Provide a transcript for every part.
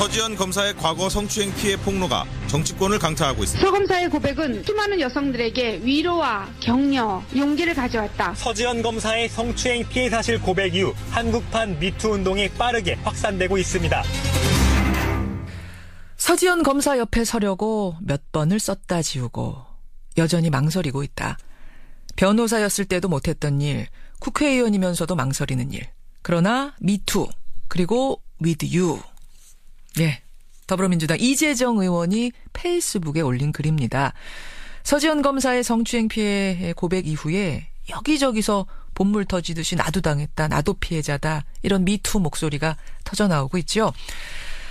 서지현 검사의 과거 성추행 피해 폭로가 정치권을 강타하고 있습니다. 서 검사의 고백은 수많은 여성들에게 위로와 격려, 용기를 가져왔다. 서지현 검사의 성추행 피해 사실 고백 이후 한국판 미투 운동이 빠르게 확산되고 있습니다. 서지현 검사 옆에 서려고 몇 번을 썼다 지우고 여전히 망설이고 있다. 변호사였을 때도 못했던 일, 국회의원이면서도 망설이는 일. 그러나 미투, 그리고 with you. 예, 더불어민주당 이재정 의원이 페이스북에 올린 글입니다. 서지현 검사의 성추행 피해 고백 이후에 여기저기서 본물 터지듯이 나도 당했다, 나도 피해자다, 이런 미투 목소리가 터져나오고 있죠.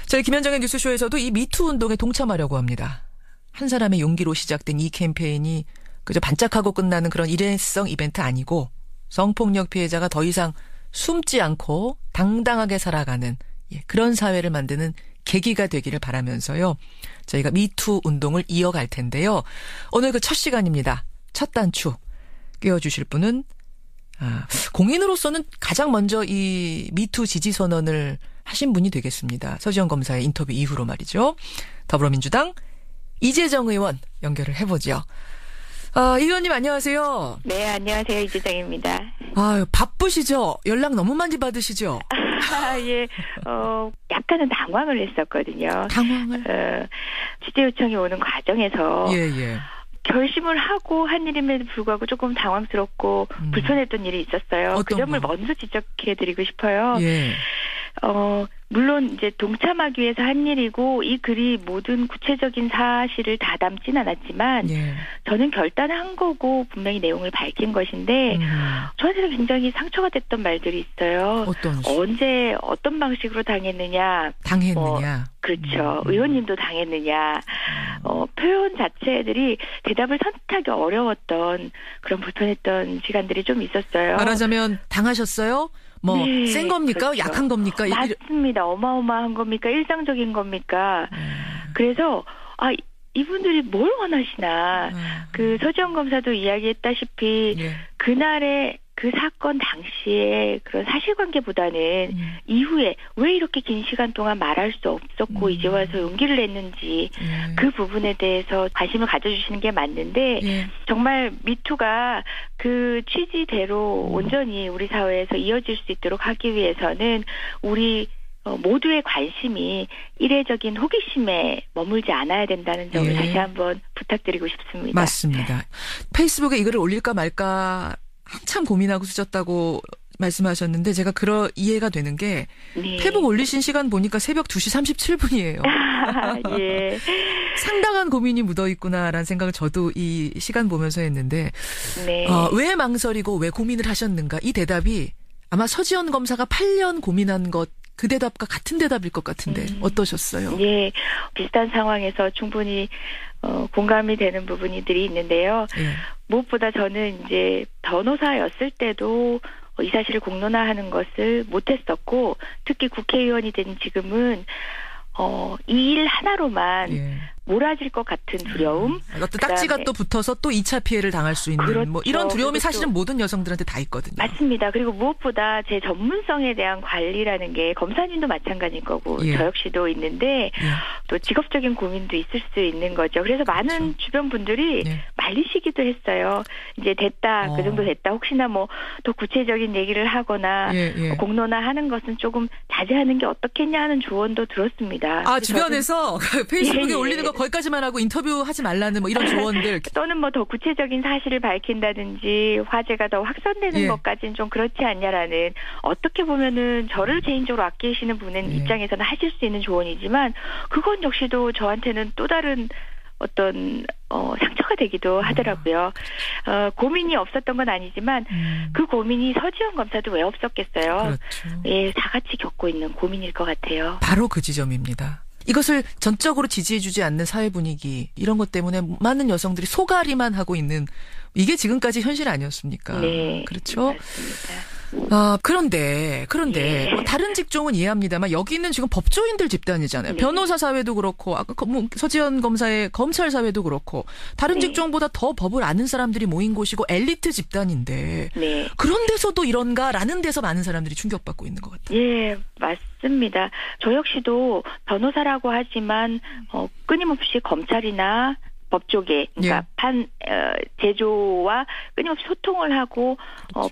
저희 김현정의 뉴스쇼에서도 이 미투 운동에 동참하려고 합니다. 한 사람의 용기로 시작된 이 캠페인이 그저 반짝하고 끝나는 그런 일회성 이벤트 아니고 성폭력 피해자가 더 이상 숨지 않고 당당하게 살아가는 그런 사회를 만드는 계기가 되기를 바라면서요. 저희가 미투 운동을 이어갈 텐데요. 오늘 그 첫 시간입니다. 첫 단추 끼워주실 분은 공인으로서는 가장 먼저 이 미투 지지 선언을 하신 분이 되겠습니다. 서지현 검사의 인터뷰 이후로 말이죠. 더불어민주당 이재정 의원 연결을 해보죠. 이 의원님 안녕하세요. 네, 안녕하세요. 이재정입니다. 바쁘시죠? 연락 너무 많이 받으시죠? 예, 약간은 당황을 했었거든요. 당황을? 취재 요청이 오는 과정에서. 예. 결심을 하고 한 일임에도 불구하고 조금 당황스럽고 불편했던 일이 있었어요. 그 점을 먼저 지적해드리고 싶어요. 예. 물론 이제 동참하기 위해서 한 일이고 이 글이 모든 구체적인 사실을 다 담진 않았지만 예. 저는 결단한 거고 분명히 내용을 밝힌 것인데 저한테는 굉장히 상처가 됐던 말들이 있어요. 언제 어떤 방식으로 당했느냐. 그렇죠. 의원님도 당했느냐. 표현 자체들이 대답을 선택하기 어려웠던 그런 불편했던 시간들이 좀 있었어요. 말하자면 당하셨어요? 네, 센 겁니까? 그렇죠. 약한 겁니까? 맞습니다. 어마어마한 겁니까? 일상적인 겁니까? 그래서 이분들이 뭘 원하시나. 그 서지현 검사도 이야기했다시피 그날의 그 사건 당시에 그런 사실관계보다는 이후에 왜 이렇게 긴 시간 동안 말할 수 없었고 이제 와서 용기를 냈는지 그 부분에 대해서 관심을 가져주시는 게 맞는데 정말 미투가 그 취지대로 온전히 우리 사회에서 이어질 수 있도록 하기 위해서는 우리 모두의 관심이 이례적인 호기심에 머물지 않아야 된다는 점을 다시 한번 부탁드리고 싶습니다. 맞습니다. 페이스북에 이 글을 올릴까 말까 한참 고민하고 쓰셨다고 말씀하셨는데 제가 이해가 되는 게 페이북 올리신 시간 보니까 새벽 2시 37분이에요. 예. 상당한 고민이 묻어있구나라는 생각을 저도 이 시간 보면서 했는데 왜 망설이고 왜 고민을 하셨는가 이 대답이 아마 서지현 검사가 8년 고민한 것 그 대답과 같은 대답일 것 같은데 어떠셨어요? 예, 비슷한 상황에서 충분히 공감이 되는 부분들이 있는데요. 무엇보다 저는 이제 변호사였을 때도 이 사실을 공론화하는 것을 못했었고 특히 국회의원이 된 지금은 이 일 하나로만 몰아질 것 같은 두려움. 어떤 딱지가 또 붙어서 또 2차 피해를 당할 수 있는 그렇죠. 이런 두려움이 사실은 모든 여성들한테 다 있거든요. 맞습니다. 그리고 무엇보다 제 전문성에 대한 관리라는 게 검사님도 마찬가지일 거고 저 역시도 있는데 또 직업적인 고민도 있을 수 있는 거죠. 그래서 많은 주변 분들이 말리시기도 했어요. 이제 됐다. 그 정도 됐다. 혹시나 더 구체적인 얘기를 하거나 공론화하는 것은 조금 자제하는 게 어떻겠냐 하는 조언도 들었습니다. 주변에서 페이스북에 올리는 거 거기까지만 하고 인터뷰하지 말라는 이런 조언들. 또는 더 구체적인 사실을 밝힌다든지 화제가 더 확산되는 것까지는 좀 그렇지 않냐라는 어떻게 보면은 저를 개인적으로 아끼시는 분은 입장에서는 하실 수 있는 조언이지만 그건 역시도 저한테는 또 다른 어떤 상처가 되기도 하더라고요. 고민이 없었던 건 아니지만 그 고민이 서지현 검사도 왜 없었겠어요. 그렇죠. 예, 다 같이 겪고 있는 고민일 것 같아요. 바로 그 지점입니다. 이것을 전적으로 지지해주지 않는 사회 분위기 이런 것 때문에 많은 여성들이 소가리만 하고 있는 이게 지금까지 현실 아니었습니까? 네, 그렇죠. 맞습니다. 그런데 예. 뭐 다른 직종은 이해합니다만 여기는 지금 법조인들 집단이잖아요. 네. 변호사 사회도 그렇고 아까 서지현 검사의 검찰 사회도 그렇고 다른 네. 직종보다 더 법을 아는 사람들이 모인 곳이고 엘리트 집단인데 네. 그런 데서도 이런가라는 데서 많은 사람들이 충격받고 있는 것 같아요. 예, 맞습니다. 저 역시도 변호사라고 하지만 끊임없이 검찰이나 법조계, 그러니까 제조와 끊임없이 소통을 하고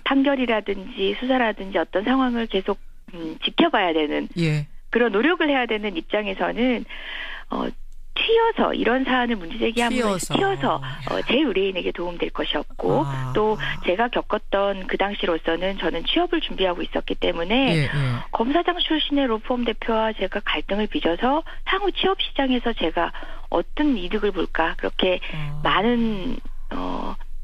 판결이라든지 수사라든지 어떤 상황을 계속 지켜봐야 되는 그런 노력을 해야 되는 입장에서는 튀어서 이런 사안을 문제제기하면 튀어서 제 의뢰인에게 도움될 것이 없고 또 제가 겪었던 그 당시로서는 저는 취업을 준비하고 있었기 때문에 검사장 출신의 로펌 대표와 제가 갈등을 빚어서 향후 취업 시장에서 제가 어떤 이득을 볼까 그렇게 많은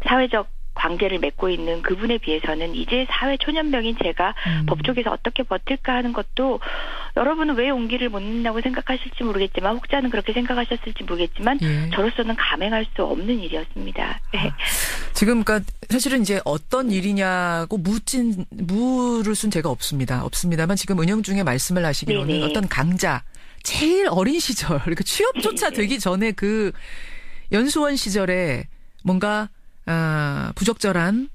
사회적 관계를 맺고 있는 그분에 비해서는 이제 사회 초년병인 제가 법조계에서 어떻게 버틸까 하는 것도 여러분은 왜 용기를 못 낸다고 생각하실지 모르겠지만 혹자는 그렇게 생각하셨을지 모르겠지만 저로서는 감행할 수 없는 일이었습니다. 지금 그러니까 사실은 이제 어떤 일이냐고 물을 순 제가 없습니다만 지금 은영중에 말씀을 하시기로는 어떤 강자 제일 어린 시절 그러니까 취업조차 되기 전에 그 연수원 시절에 뭔가 부적절한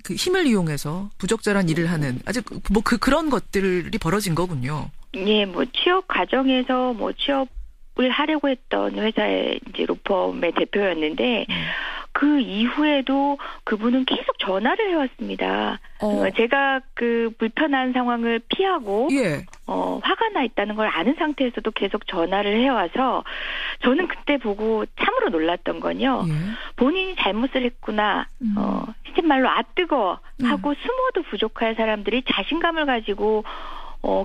그 힘을 이용해서 부적절한 일을 하는 아주 그런 것들이 벌어진 거군요. 예, 뭐 취업 과정에서 뭐 취업을 하려고 했던 회사의 이제 로펌의 대표였는데 그 이후에도 그분은 계속 전화를 해왔습니다. 제가 그 불편한 상황을 피하고 화가 나 있다는 걸 아는 상태에서도 계속 전화를 해와서 저는 그때 보고 참으로 놀랐던 건요. 본인이 잘못을 했구나. 진짜 말로 뜨거워 하고 숨어도 부족할 사람들이 자신감을 가지고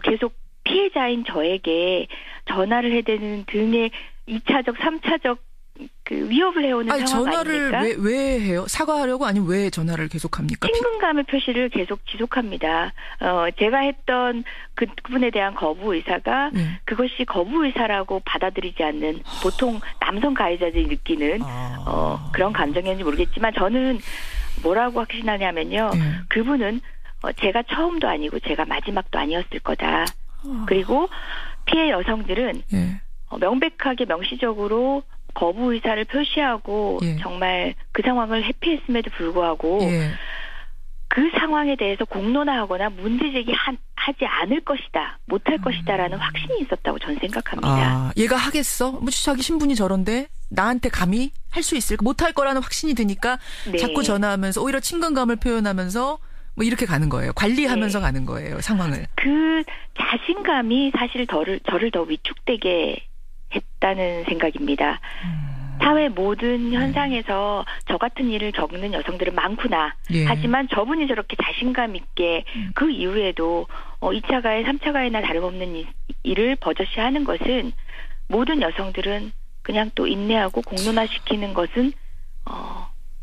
계속 피해자인 저에게 전화를 해대는 등의 2차적, 3차적 그 위협을 해오는 상황 전화를 아닙니까? 왜 해요? 사과하려고 아니면 왜 전화를 계속합니까? 친근감의 표시를 계속 지속합니다. 제가 했던 그분에 대한 거부 의사가 그것이 거부 의사라고 받아들이지 않는 보통 남성 가해자들이 느끼는 그런 감정이었는지 모르겠지만 저는 뭐라고 확신하냐면요. 그분은 제가 처음도 아니고 제가 마지막도 아니었을 거다. 그리고 피해 여성들은 명백하게 명시적으로 거부 의사를 표시하고 정말 그 상황을 회피했음에도 불구하고 그 상황에 대해서 공론화하거나 문제제기하지 않을 것이다. 못할 것이다라는 확신이 있었다고 저는 생각합니다. 얘가 하겠어? 뭐 자기 신분이 저런데 나한테 감히 할 수 있을까? 못할 거라는 확신이 드니까 자꾸 전화하면서 오히려 친근감을 표현하면서 뭐 이렇게 가는 거예요. 관리하면서 가는 거예요. 상황을. 그 자신감이 사실 저를 더 위축되게 했다는 생각입니다. 사회 모든 현상에서 저 같은 일을 겪는 여성들은 많구나. 하지만 저분이 저렇게 자신감 있게 그 이후에도 2차 가해, 3차 가해나 다름없는 일을 버젓이 하는 것은 모든 여성들은 그냥 또 인내하고 공론화시키는 것은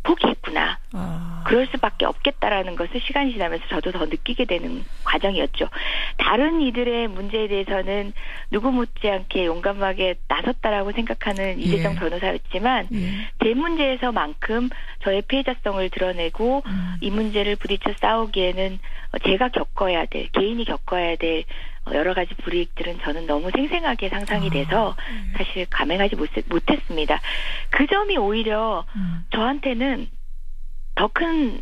포기했구나. 그럴 수밖에 없겠다라는 것을 시간이 지나면서 저도 더 느끼게 되는 과정이었죠. 다른 이들의 문제에 대해서는 누구 못지않게 용감하게 나섰다라고 생각하는 이재정 변호사였지만 제 문제에서만큼 저의 피해자성을 드러내고 이 문제를 부딪혀 싸우기에는 제가 겪어야 될, 개인이 겪어야 될 여러 가지 불이익들은 저는 너무 생생하게 상상이 돼서 사실 감행하지 못했습니다. 그 점이 오히려 저한테는 더 큰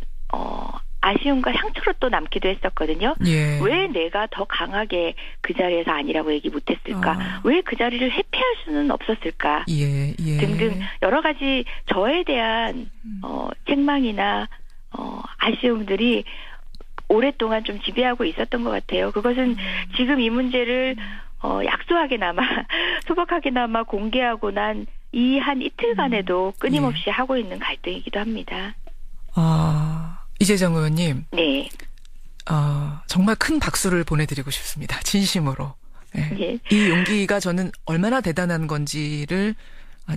아쉬움과 상처로 또 남기도 했었거든요. 왜 내가 더 강하게 그 자리에서 아니라고 얘기 못했을까? 왜 그 자리를 회피할 수는 없었을까? 등등 여러 가지 저에 대한 책망이나 아쉬움들이 오랫동안 좀 지배하고 있었던 것 같아요. 그것은 지금 이 문제를 약소하게나마 소박하게나마 공개하고 난 이 한 이틀간에도 끊임없이 하고 있는 갈등이기도 합니다. 이재정 의원님. 네. 정말 큰 박수를 보내드리고 싶습니다. 진심으로. 이 용기가 저는 얼마나 대단한 건지를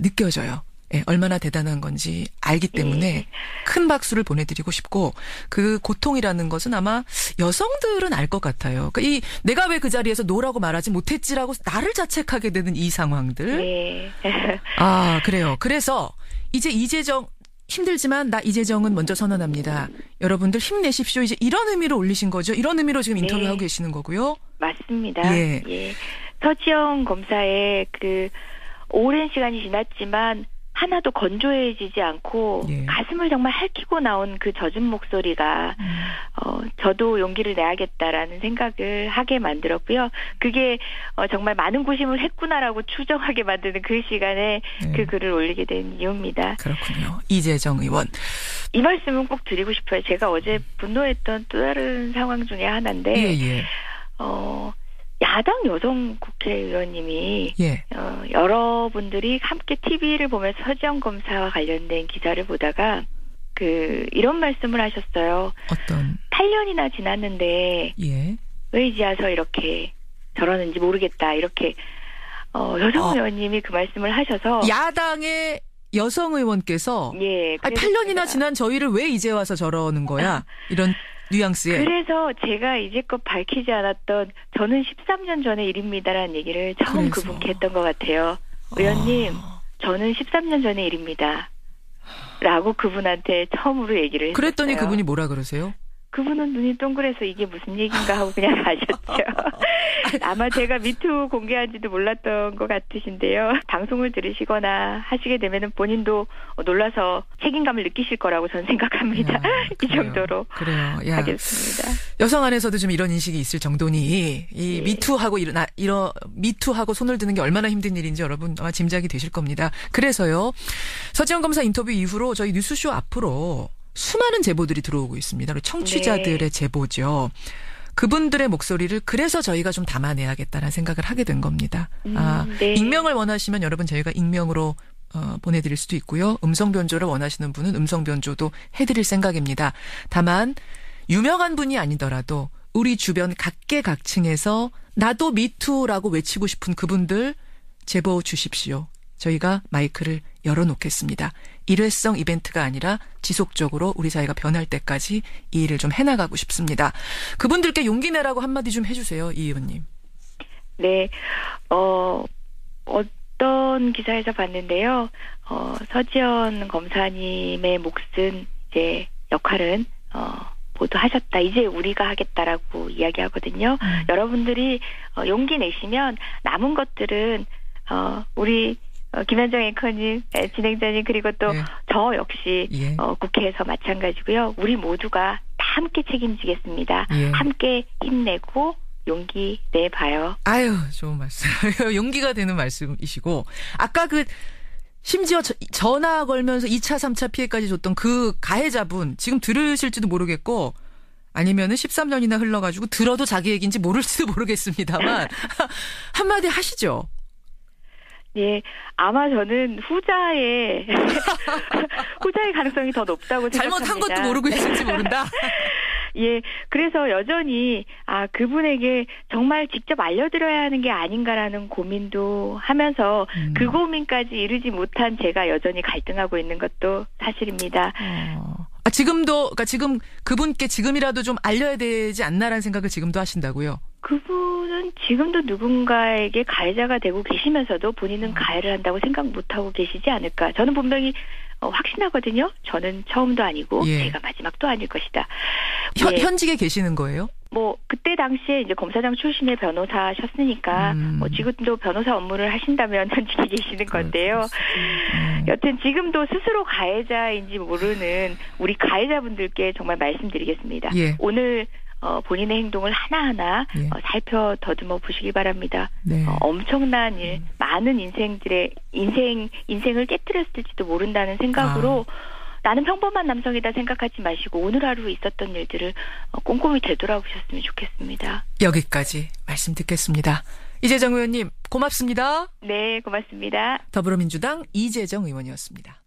느껴져요. 얼마나 대단한 건지 알기 때문에 큰 박수를 보내드리고 싶고 그 고통이라는 것은 아마 여성들은 알 것 같아요. 그러니까 내가 왜 그 자리에서 노라고 말하지 못했지라고 나를 자책하게 되는 이 상황들. 그래요. 그래서 이제 이재정 힘들지만 나 이재정은 먼저 선언합니다. 여러분들 힘내십시오. 이제 이런 의미로 올리신 거죠? 이런 의미로 지금 인터뷰하고 계시는 거고요? 맞습니다. 예. 서지영 검사의 그 오랜 시간이 지났지만 하나도 건조해지지 않고 가슴을 정말 핥히고 나온 그 젖은 목소리가 저도 용기를 내야겠다라는 생각을 하게 만들었고요. 그게 정말 많은 고심을 했구나라고 추정하게 만드는 그 시간에 그 글을 올리게 된 이유입니다. 그렇군요. 이재정 의원. 이 말씀은 꼭 드리고 싶어요. 제가 어제 분노했던 또 다른 상황 중에 하나인데 야당 여성 국회의원님이 여러분들이 함께 TV를 보면서 서지영 검사와 관련된 기사를 보다가 이런 말씀을 하셨어요. 어떤? 8년이나 지났는데 왜 이제 와서 이렇게 저러는지 모르겠다. 이렇게 여성 의원님이 그 말씀을 하셔서 야당의 여성 의원께서 8년이나 지난 저희를 왜 이제 와서 저러는 거야? 이런 뉘앙스에. 그래서 제가 이제껏 밝히지 않았던 저는 13년 전의 일입니다라는 얘기를 처음 그분께 했던 것 같아요. 의원님, 저는 13년 전의 일입니다. 라고 그분한테 처음으로 얘기를 했어요. 그랬더니 그분이 뭐라 그러세요? 그분은 눈이 동그래서 이게 무슨 얘기인가 하고 그냥 가셨죠. 아마 제가 미투 공개한지도 몰랐던 것 같으신데요. 방송을 들으시거나 하시게 되면 본인도 놀라서 책임감을 느끼실 거라고 저는 생각합니다. 이 정도로 하겠습니다. 여성 안에서도 좀 이런 인식이 있을 정도니 이 미투하고 미투하고 손을 드는 게 얼마나 힘든 일인지 여러분 아마 짐작이 되실 겁니다. 그래서요. 서지영 검사 인터뷰 이후로 저희 뉴스쇼 앞으로 수많은 제보들이 들어오고 있습니다. 청취자들의 제보죠. 그분들의 목소리를 그래서 저희가 좀 담아내야겠다는 생각을 하게 된 겁니다. 익명을 원하시면 여러분 저희가 익명으로 보내드릴 수도 있고요. 음성 변조를 원하시는 분은 음성 변조도 해드릴 생각입니다. 다만 유명한 분이 아니더라도 우리 주변 각계각층에서 나도 미투라고 외치고 싶은 그분들 제보 주십시오. 저희가 마이크를 열어놓겠습니다. 일회성 이벤트가 아니라 지속적으로 우리 사회가 변할 때까지 이 일을 좀 해나가고 싶습니다. 그분들께 용기 내라고 한마디 좀 해주세요. 이 의원님. 네. 어떤 기사에서 봤는데요. 서지영 검사님의 몫은 이제 역할은 모두 하셨다. 이제 우리가 하겠다라고 이야기하거든요. 여러분들이 용기 내시면 남은 것들은 우리 김현정 앵커님, 진행자님 그리고 또 저 역시 국회에서 마찬가지고요. 우리 모두가 다 함께 책임지겠습니다. 함께 힘내고 용기 내봐요. 아유, 좋은 말씀. 용기가 되는 말씀이시고 아까 심지어 전화 걸면서 2차, 3차 피해까지 줬던 그 가해자분 지금 들으실지도 모르겠고 아니면은 13년이나 흘러가지고 들어도 자기 얘기인지 모를지도 모르겠습니다만 한마디 하시죠. 예, 아마 저는 후자의 가능성이 더 높다고 생각합니다. 잘못한 것도 모르고 있을지 모른다. 예, 그래서 여전히 그분에게 정말 직접 알려드려야 하는 게 아닌가라는 고민도 하면서 그 고민까지 이르지 못한 제가 여전히 갈등하고 있는 것도 사실입니다. 그러니까 지금 그분께 지금이라도 좀 알려야 되지 않나라는 생각을 지금도 하신다고요? 그분은 지금도 누군가에게 가해자가 되고 계시면서도 본인은 가해를 한다고 생각 못하고 계시지 않을까. 저는 분명히 확신하거든요. 저는 처음도 아니고 제가 마지막도 아닐 것이다. 현직에 계시는 거예요? 그때 당시에 이제 검사장 출신의 변호사셨으니까 지금도 변호사 업무를 하신다면 현직에 계시는 건데요. 여튼 지금도 스스로 가해자인지 모르는 우리 가해자분들께 정말 말씀드리겠습니다. 오늘 본인의 행동을 하나하나 살펴 더듬어 보시기 바랍니다. 엄청난 일, 많은 인생을 깨뜨렸을지도 모른다는 생각으로 나는 평범한 남성이다 생각하지 마시고 오늘 하루 있었던 일들을 꼼꼼히 되돌아보셨으면 좋겠습니다. 여기까지 말씀 듣겠습니다. 이재정 의원님 고맙습니다. 네, 고맙습니다. 더불어민주당 이재정 의원이었습니다.